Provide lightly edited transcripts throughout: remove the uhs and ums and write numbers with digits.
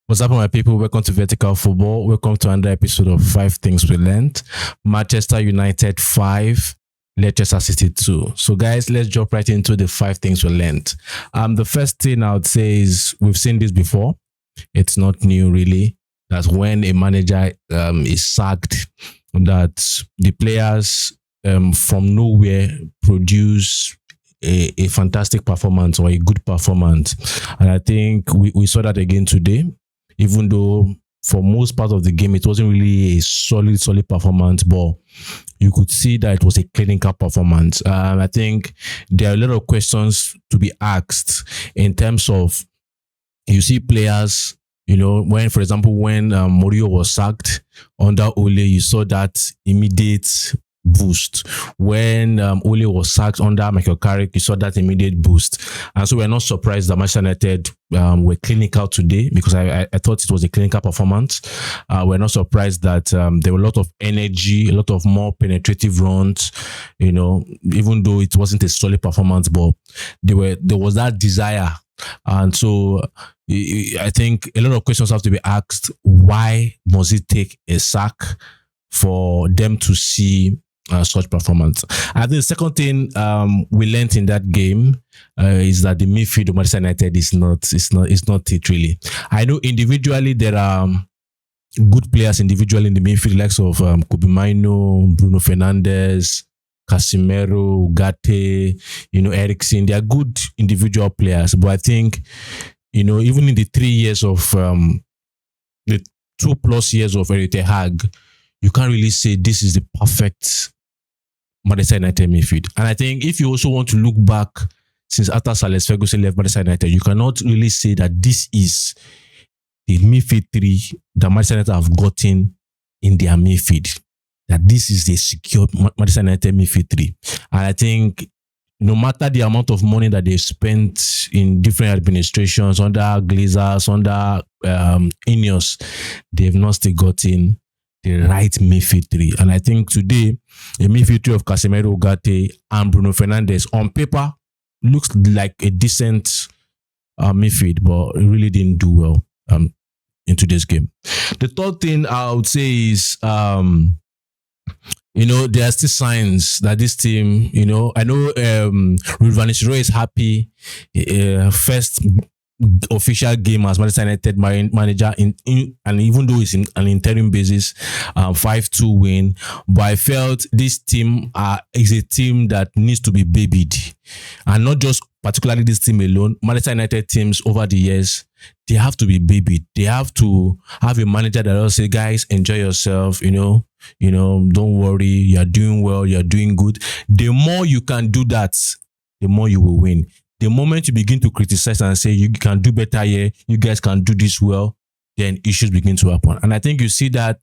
What's up, my people? Welcome to Vertical Football. Welcome to another episode of 5 Things We Learned. Manchester United 5, Leicester City 2. So, guys, let's jump right into the 5 things we learned. The first thing I would say is we've seen this before. It's not new, really. That's when a manager is sacked, that the players from nowhere produce a fantastic performance or a good performance. And I think we saw that again today. Even though for most part of the game, it wasn't really a solid performance, but you could see that it was a clinical performance. I think there are a lot of questions to be asked in terms of, you see players, when, for example, when Mourinho was sacked under Ole, you saw that immediate boost. When Ole was sacked under Michael Carrick, you saw that immediate boost. And so we're not surprised that Manchester United were clinical today, because I thought it was a clinical performance. We're not surprised that there were a lot of energy, a lot of more penetrative runs, even though it wasn't a solid performance, but there was that desire. And so I think a lot of questions have to be asked. Why must it take a sack for them to see such performance? I think the second thing we learned in that game is that the midfield of Manchester United is not it really. I know individually there are good players individually in the midfield, likes of Kobe Mainoo, Bruno Fernandes, Casemiro, Gate, Eriksen. They are good individual players, but I think even in the 3 years of the 2+ years of Erik ten Hag, you can't really say this is the perfect Manchester United midfield. And I think if you also want to look back since after Sir Alex Ferguson left Manchester United, you cannot really say that this is the midfield 3 that Manchester United have gotten in their midfield. That this is the secure Manchester United midfield 3. And I think no matter the amount of money that they've spent in different administrations, under Glazers, under Ineos, they've not still gotten the right midfield 3. And I think today, a midfield 3 of Casemiro, Gate, and Bruno Fernandes on paper looks like a decent midfield, but it really didn't do well in today's game. The third thing I would say is, there are still signs that this team, I know Ruud Van Nistelrooy is happy. First official game as Manchester United manager and even though it's in an interim basis, 5-2 win. But I felt this team is a team that needs to be babied, and not just particularly this team alone. Manchester United teams over the years, they have to be babied. They have to have a manager that will say, guys, enjoy yourself, don't worry, you're doing well, you're doing good. The more you can do that, the more you will win. The moment you begin to criticize and say, you can do better here, you guys can do this well, then issues begin to happen. And I think you see that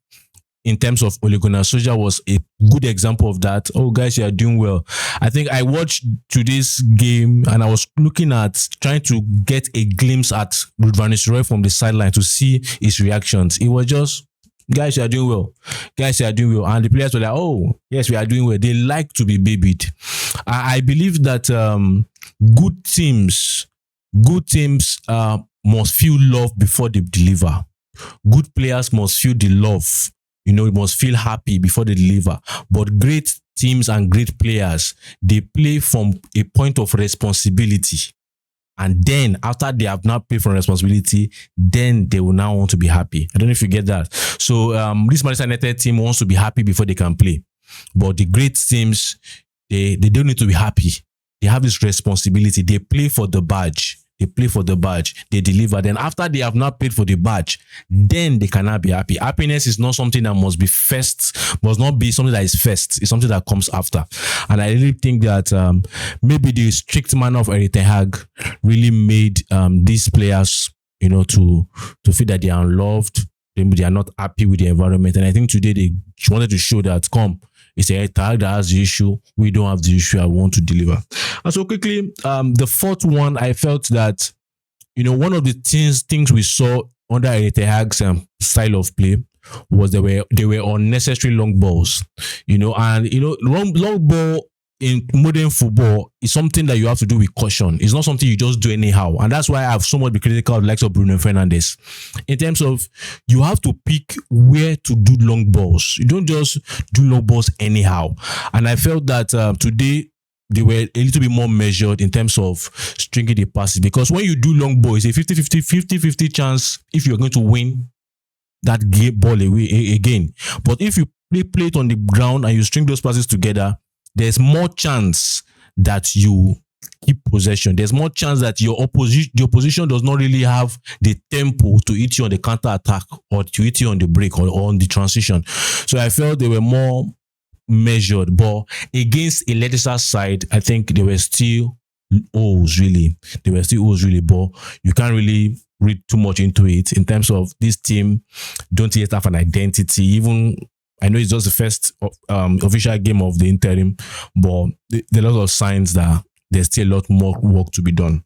in terms of Ole Gunnar Solskjaer was a good example of that. Oh, guys, you are doing well. I think I watched today's game and I was looking at trying to get a glimpse at Ruud Van Nistelrooy from the sideline to see his reactions. It was just, guys, you are doing well. Guys, you are doing well. And the players were like, oh, yes, we are doing well. They like to be babied. I believe that good teams must feel love before they deliver. Good players must feel the love. Must feel happy before they deliver. But great teams and great players, they play from a point of responsibility. And then after they have not paid for responsibility, then they will now want to be happy. I don't know if you get that. So this Manchester United team wants to be happy before they can play. But the great teams, they don't need to be happy. They have this responsibility. They play for the badge. They deliver. Then after they have not paid for the badge, then they cannot be happy. Happiness is not something that must not be something that is first. It's something that comes after. And I really think that maybe the strict manner of Erik ten Hag really made these players, to feel that they are unloved. They are not happy with the environment. And I think today they wanted to show that, it's a tag that has the issue. We don't have the issue. I want to deliver. And so quickly, the fourth one, I felt that, one of the things we saw under Erik ten Hag's style of play was they were unnecessary long balls. Long ball in modern football is something that you have to do with caution. It's not something you just do anyhow. And that's why I have somewhat been critical of the likes of Bruno Fernandes. In terms of, you have to pick where to do long balls. You don't just do long balls anyhow. And I felt that today, they were a little bit more measured in terms of stringing the passes. Because when you do long balls, it's a 50-50 chance if you're going to win that game ball away again. But if you play it on the ground and you string those passes together, there's more chance that you keep possession. There's more chance that your opposition does not really have the tempo to hit you on the counter attack or to hit you on the break or on the transition. So I felt they were more measured. But against a Leicester side, I think they were still O's really. They were still O's really. But you can't really read too much into it in terms of this team don't yet have an identity. Even I know it's just the first official game of the interim, but there are a lot of signs that there's still a lot more work to be done.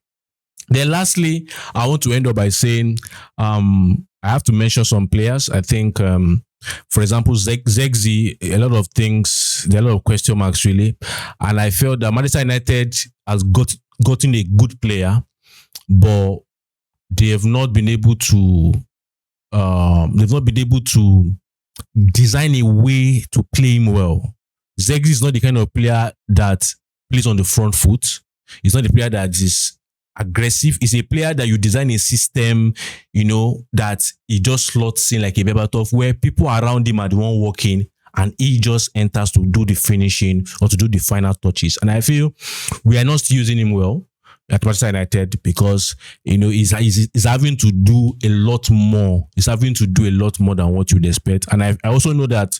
Then lastly, I want to end up by saying I have to mention some players. I think, for example, Zegzi, a lot of things, there are a lot of question marks really. And I felt that Manchester United has gotten a good player, but they have not been able to design a way to play him well. Zegzi is not the kind of player that plays on the front foot. He's not the player that is aggressive. He's a player that you design a system, that he just slots in like a Berbatov, where people around him are the one working and he just enters to do the finishing or to do the final touches. And I feel we are not using him well at Manchester United because he's having to do a lot more. He's having to do a lot more than what you'd expect. And I also know that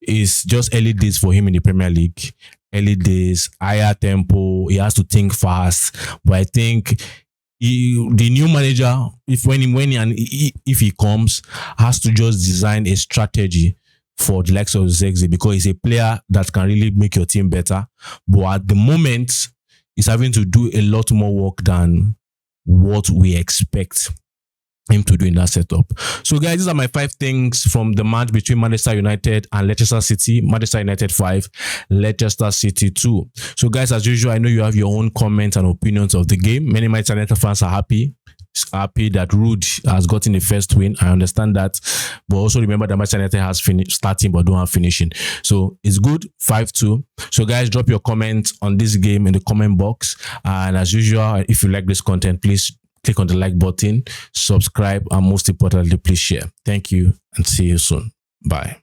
it's just early days for him in the Premier League. Early days, higher tempo. He has to think fast. But I think the new manager, if he comes, has to just design a strategy for the likes of Zegzi, because he's a player that can really make your team better. But at the moment, he's having to do a lot more work than what we expect him to do in that setup. So guys, these are my 5 things from the match between Manchester United and Leicester City. Manchester United 5, Leicester City 2. So guys, as usual, I know you have your own comments and opinions of the game. Many Manchester United fans are happy that Ruud has gotten the first win. I understand that. But also remember that Manchester United has starting but don't have finishing. So it's good, 5-2. So guys, drop your comments on this game in the comment box. And as usual, if you like this content, please click on the like button, subscribe, and most importantly, please share. Thank you and see you soon. Bye.